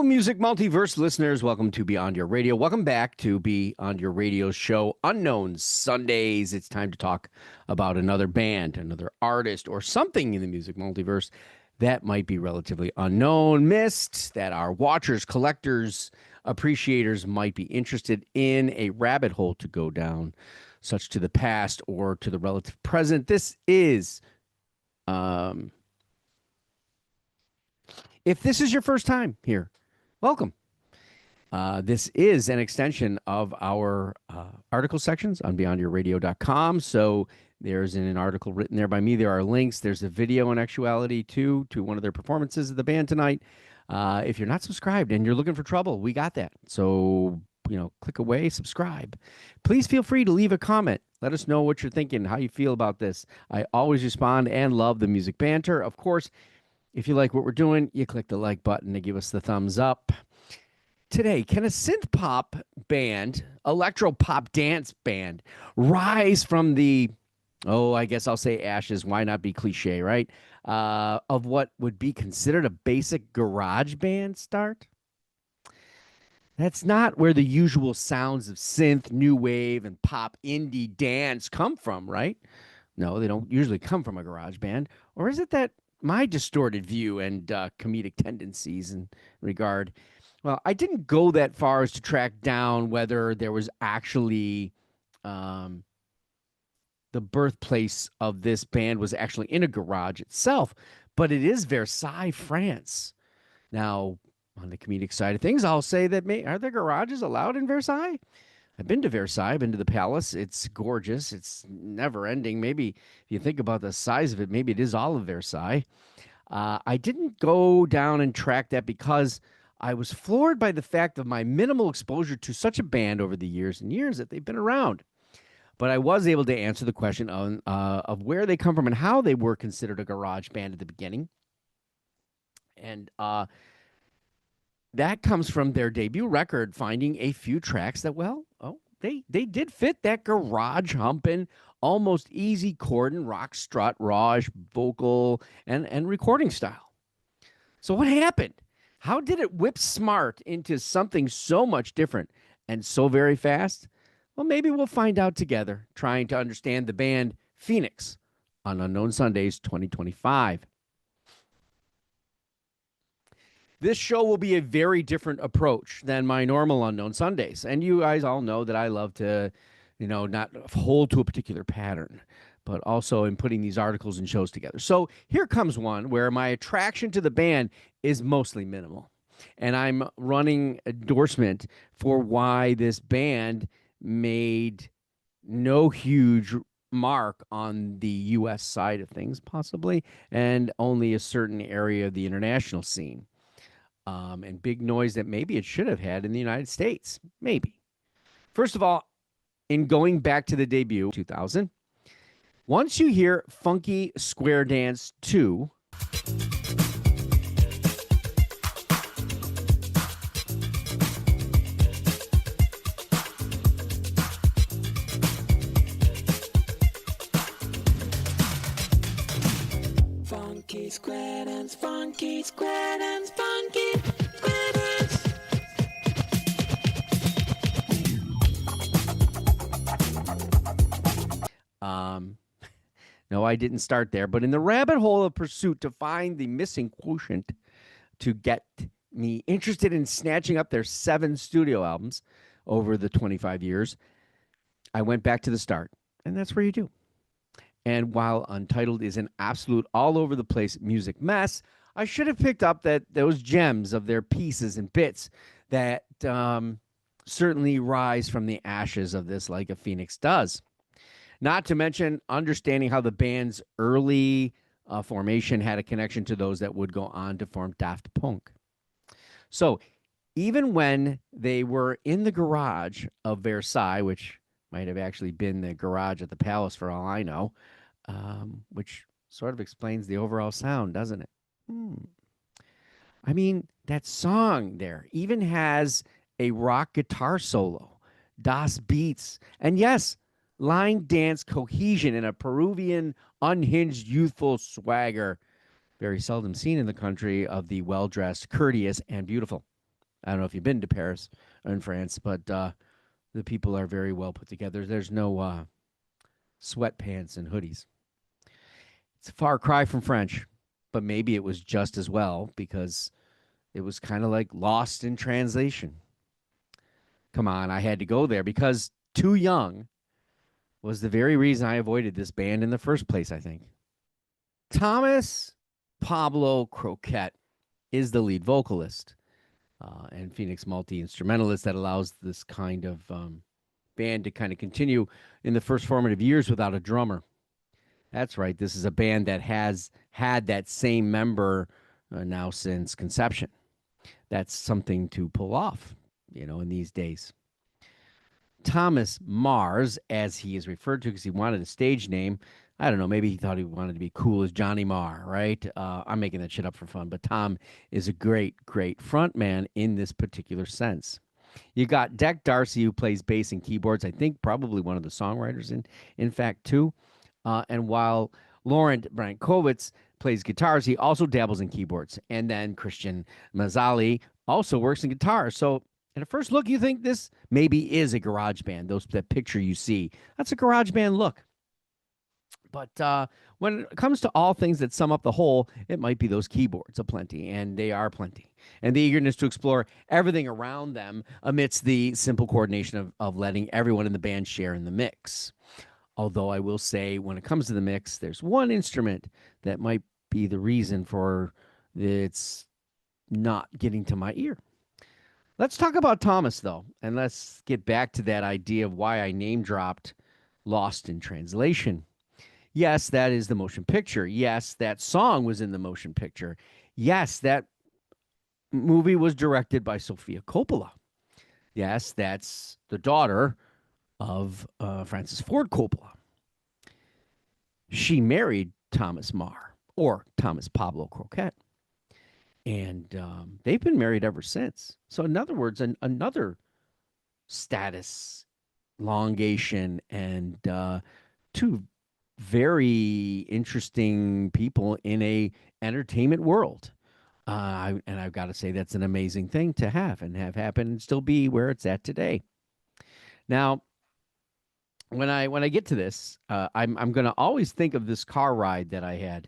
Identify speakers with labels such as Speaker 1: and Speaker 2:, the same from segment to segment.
Speaker 1: music multiverse listeners. Welcome to Beyond Your Radio. Welcome back to Beyond Your Radio show, Unknown Sundays. It's time to talk about another band, another artist, or something in the music multiverse that might be relatively unknown, missed, that our watchers, collectors, appreciators might be interested in, a rabbit hole to go down, such to the past or to the relative present. This is if this is your first time here, welcome. This is an extension of our article sections on beyondyourradio.com. So there's an article written there by me. There are links. There's a video in actuality, too, to one of their performances of the band tonight. If you're not subscribed and you're looking for trouble, we got that. So, click away, subscribe. Please feel free to leave a comment. Let us know what you're thinking, how you feel about this. I always respond and love the music banter. Of course, if you like what we're doing, you click the like button to give us the thumbs up. Today, can a synth-pop band, electro-pop dance band, rise from the, I guess I'll say ashes, why not be cliche, right? Of what would be considered a basic garage band start? That's not where the usual sounds of synth, new wave, and pop indie dance come from, right? No, they don't usually come from a garage band. Or is it that my distorted view and comedic tendencies in regard? Well, I didn't go that far as to track down whether there was actually the birthplace of this band was actually in a garage itself, but it is Versailles, France. Now, on the comedic side of things, I'll say that are there garages allowed in Versailles? I've been to Versailles, I've been to the palace. It's gorgeous. It's never ending. Maybe if you think about the size of it, maybe it is all of Versailles. I didn't go down and track that because I was floored by the fact of my minimal exposure to such a band over the years and years that they've been around. But I was able to answer the question of where they come from and how they were considered a garage band at the beginning. And that comes from their debut record, finding a few tracks that, they did fit that garage humping, almost easy chord and rock strut, raw vocal, and recording style. So what happened? How did it whip smart into something so much different and so very fast? Well, maybe we'll find out together, trying to understand the band Phoenix on Unknown Sundays 2025. This show will be a very different approach than my normal Unknown Sundays. And you guys all know that I love to, not hold to a particular pattern, but also in putting these articles and shows together. So here comes one where my attraction to the band is mostly minimal. And I'm running endorsement for why this band made no huge mark on the U.S. side of things, possibly, and only a certain area of the international scene. And big noise that maybe it should have had in the United States. Maybe. First of all, in going back to the debut, 2000, once you hear Funky Square Dance 2, Funky Square Dance, Funky Square Dance, Funky Square Dance. No, I didn't start there, but in the rabbit hole of pursuit to find the missing quotient to get me interested in snatching up their 7 studio albums over the 25 years, I went back to the start, and that's where you do. And while Untitled is an absolute all-over-the-place music mess, I should have picked up those gems of their pieces and bits that certainly rise from the ashes of this like a phoenix does. Not to mention understanding how the band's early formation had a connection to those that would go on to form Daft Punk. So even when they were in the garage of Versailles, which might have actually been the garage at the palace for all I know, which sort of explains the overall sound, doesn't it? I mean, that song there even has a rock guitar solo, Das Beats, and yes, line dance cohesion and a Peruvian unhinged youthful swagger, very seldom seen in the country of the well-dressed, courteous, and beautiful. I don't know if you've been to Paris or in France, but the people are very well put together. There's no sweatpants and hoodies. It's a far cry from French, but maybe it was just as well because it was kind of like lost in translation. Come on, I had to go there because Too Young was the very reason I avoided this band in the first place, I think. Thomas Pablo Croquet is the lead vocalist and Phoenix multi-instrumentalist that allows this kind of band to kind of continue in the first formative years without a drummer. That's right. This is a band that has had that same member now since conception. That's something to pull off, in these days. Thomas Mars, as he is referred to because he wanted a stage name. I don't know. Maybe he thought he wanted to be cool as Johnny Marr, right? I'm making that shit up for fun. But Tom is a great, great front man in this particular sense. You got Deck Darcy, who plays bass and keyboards. I think probably one of the songwriters, in fact, too. And while Laurent Brankovitz plays guitars, he also dabbles in keyboards. And then Christian Mazzali also works in guitar. So at a first look, you think this maybe is a garage band. That picture you see, that's a garage band look. But when it comes to all things that sum up the whole, it might be those keyboards aplenty, and they are plenty. And the eagerness to explore everything around them amidst the simple coordination of letting everyone in the band share in the mix. Although I will say, when it comes to the mix, there's one instrument that might be the reason for it's not getting to my ear. Let's talk about Thomas, though, and let's get back to that idea of why I name-dropped Lost in Translation. Yes, that is the motion picture. Yes, that song was in the motion picture. Yes, that movie was directed by Sophia Coppola. Yes, that's the daughter of Francis Ford Coppola. She married Thomas Marr, or Thomas Pablo Croquet. And they've been married ever since. So in other words, another status, elongation, and two very interesting people in a entertainment world. And I've got to say that's an amazing thing to have and have happen and still be where it's at today. Now, when I get to this, I'm going to always think of this car ride that I had.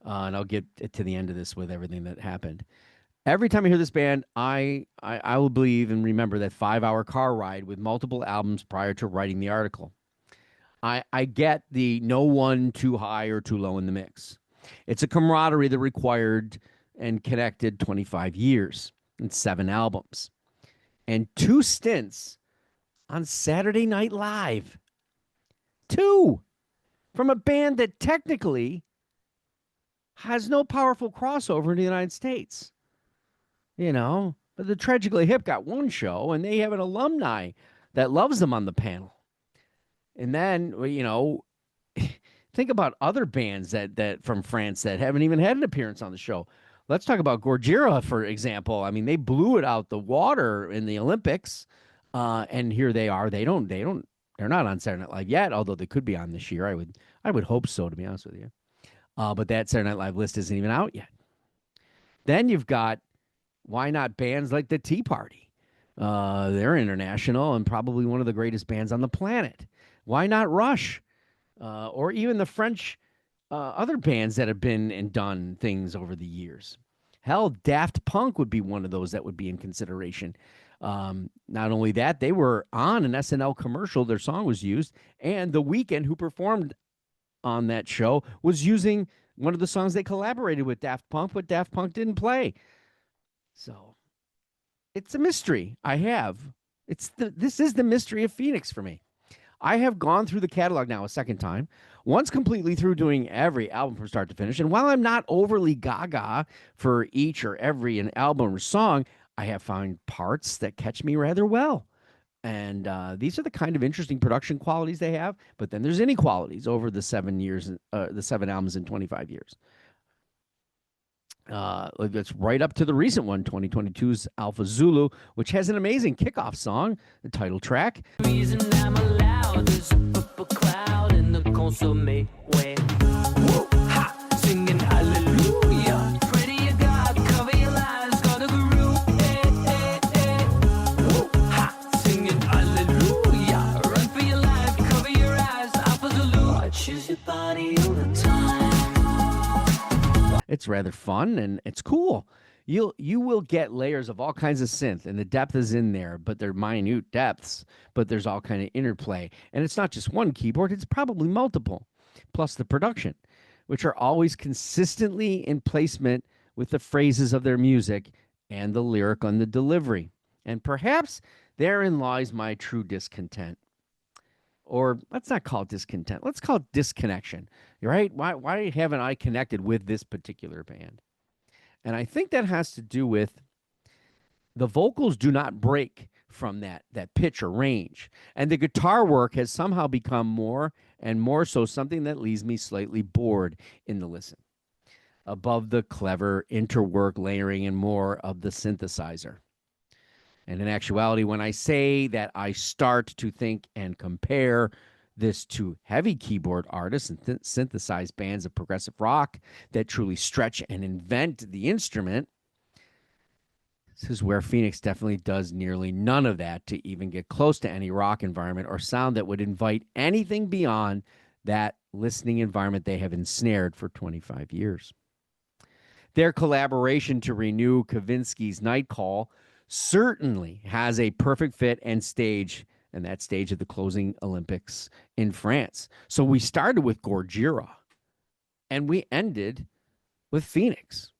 Speaker 1: And I'll get to the end of this with everything that happened. Every time I hear this band, I will believe and remember that 5-hour car ride with multiple albums prior to writing the article. I get the no one too high or too low in the mix. It's a camaraderie that required and connected 25 years and 7 albums and 2 stints on Saturday Night Live. 2 from a band that technically has no powerful crossover in the United States. But the Tragically Hip got 1 show, and they have an alumni that loves them on the panel. And then, think about other bands that from France that haven't even had an appearance on the show. Let's talk about Gojira, for example. I mean, they blew it out the water in the Olympics, and here they are. They're not on Saturday Night Live yet, although they could be on this year. I would hope so, to be honest with you. But that Saturday Night Live list isn't even out yet. Then you've got, why not bands like the Tea Party? They're international and probably one of the greatest bands on the planet. Why not Rush? Or even the French other bands that have been and done things over the years. Hell, Daft Punk would be one of those that would be in consideration. Not only that, they were on an SNL commercial. Their song was used. And The Weeknd, who performed on that show, was using one of the songs they collaborated with Daft Punk, but Daft Punk didn't play. So it's a mystery I have. This is the mystery of Phoenix for me. I have gone through the catalog now a second time, once completely through doing every album from start to finish. And while I'm not overly gaga for each or every an album or song, I have found parts that catch me rather well. And these are the kind of interesting production qualities they have. But then there's inequalities over the 7 years, the 7 albums in 25 years. That's right up to the recent one, 2022's Alpha Zulu, which has an amazing kickoff song, the title track. Reason I'm allowed is a crowd in the consomme way. Woo, ha, singing hallelujah. Pretty you got, cover your lies, got a groove. It's rather fun and it's cool. You will get layers of all kinds of synth, and the depth is in there, but they're minute depths. But there's all kind of interplay, and it's not just one keyboard; it's probably multiple, plus the production, which are always consistently in placement with the phrases of their music and the lyric on the delivery. And perhaps therein lies my true discontent. Or let's not call it discontent. Let's call it disconnection. Right? Why haven't I connected with this particular band? And I think that has to do with the vocals do not break from that pitch or range. And the guitar work has somehow become more and more so something that leaves me slightly bored in the listen, above the clever interwork layering and more of the synthesizer. And in actuality, when I say that I start to think and compare this to heavy keyboard artists and synthesized bands of progressive rock that truly stretch and invent the instrument, this is where Phoenix definitely does nearly none of that to even get close to any rock environment or sound that would invite anything beyond that listening environment they have ensnared for 25 years. Their collaboration to renew Kavinsky's Night Call certainly has a perfect fit and stage, and that stage of the closing Olympics in France. So we started with Gojira, and we ended with Phoenix.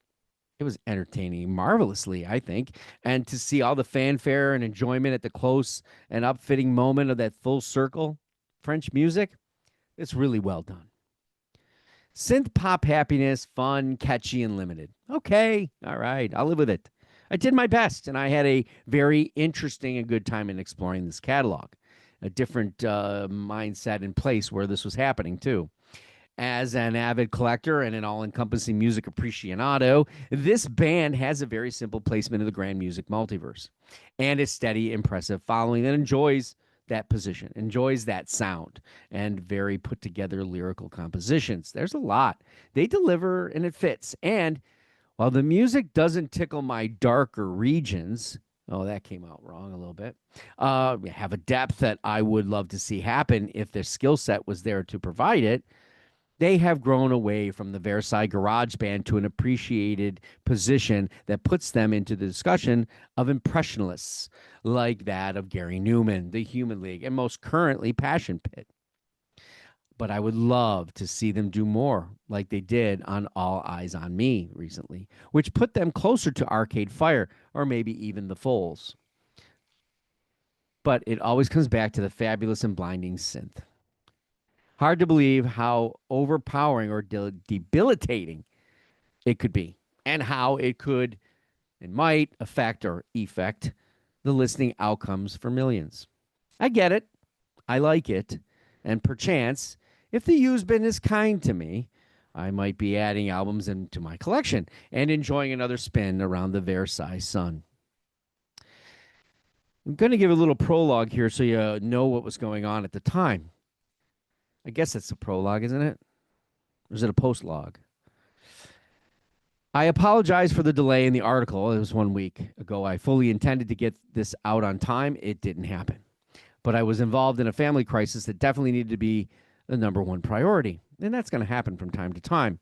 Speaker 1: It was entertaining marvelously, I think. And to see all the fanfare and enjoyment at the close and upfitting moment of that full circle French music, it's really well done. Synth pop happiness, fun, catchy, and limited. Okay, all right, I'll live with it. I did my best, and I had a very interesting and good time in exploring this catalog. A different mindset in place where this was happening, too. As an avid collector and an all-encompassing music aficionado, this band has a very simple placement of the grand music multiverse and a steady, impressive following that enjoys that position, enjoys that sound, and very put-together lyrical compositions. There's a lot. They deliver, and it fits. And while the music doesn't tickle my darker regions, oh, that came out wrong a little bit, have a depth that I would love to see happen if their skill set was there to provide it, they have grown away from the Versailles Garage Band to an appreciated position that puts them into the discussion of impressionists like that of Gary Newman, the Human League, and most currently Passion Pit. But I would love to see them do more like they did on All Eyes on Me recently, which put them closer to Arcade Fire or maybe even the Foals. But it always comes back to the fabulous and blinding synth. Hard to believe how overpowering or debilitating it could be, and how it could and might affect or effect the listening outcomes for millions. I get it. I like it. And perchance, if the U's been as kind to me, I might be adding albums into my collection and enjoying another spin around the Versailles sun. I'm going to give a little prologue here so you know what was going on at the time. I guess it's a prologue, isn't it? Or is it a post-log? I apologize for the delay in the article. It was 1 week ago. I fully intended to get this out on time. It didn't happen. But I was involved in a family crisis that definitely needed to be the number one priority. And that's going to happen from time to time.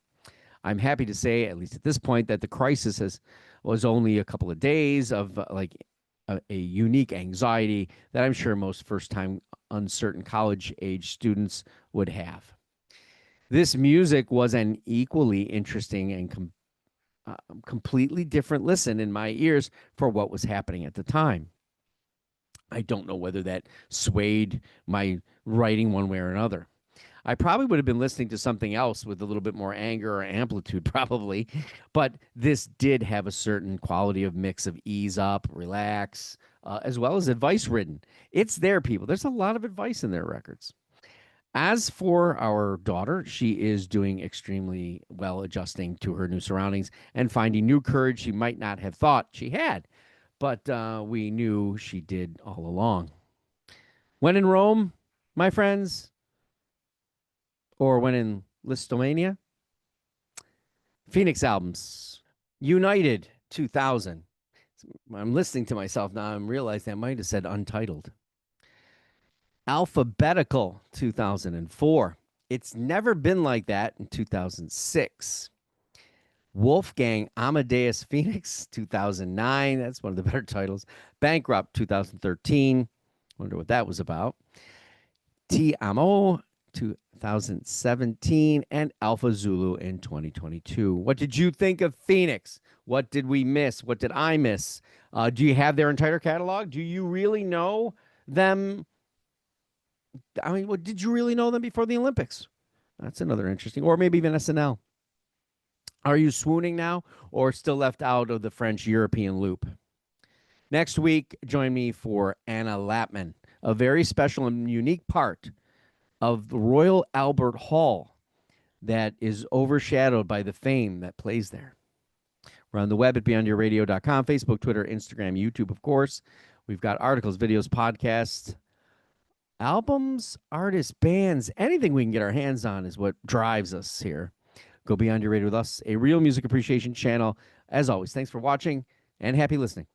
Speaker 1: I'm happy to say, at least at this point, that the crisis was only a couple of days of a unique anxiety that I'm sure most first-time uncertain college-age students would have. This music was an equally interesting and completely different listen in my ears for what was happening at the time. I don't know whether that swayed my writing one way or another. I probably would have been listening to something else with a little bit more anger or amplitude, probably. But this did have a certain quality of mix of ease up, relax, as well as advice ridden. It's there, people. There's a lot of advice in their records. As for our daughter, she is doing extremely well adjusting to her new surroundings and finding new courage she might not have thought she had. But we knew she did all along. When in Rome, my friends, or when in Listomania, Phoenix albums, United 2000. I'm listening to myself now. I'm realizing I might have said Untitled. Alphabetical 2004. It's Never Been Like That in 2006. Wolfgang Amadeus Phoenix, 2009. That's one of the better titles. Bankrupt, 2013. Wonder what that was about. Ti Amo, 2017. And Alpha Zulu in 2022. What did you think of Phoenix? What did we miss? What did I miss? Do you have their entire catalog? Do you really know them? I mean, what, did you really know them before the Olympics? That's another interesting, or maybe even SNL. Are you swooning now or still left out of the French European loop? Next week, join me for Anna Lapman, a very special and unique part of the Royal Albert Hall that is overshadowed by the fame that plays there. We're on the web at beyondyourradio.com, Facebook, Twitter, Instagram, YouTube, of course. We've got articles, videos, podcasts, albums, artists, bands, anything we can get our hands on is what drives us here. Go Beyond Your Radio with us, a real music appreciation channel. As always, thanks for watching and happy listening.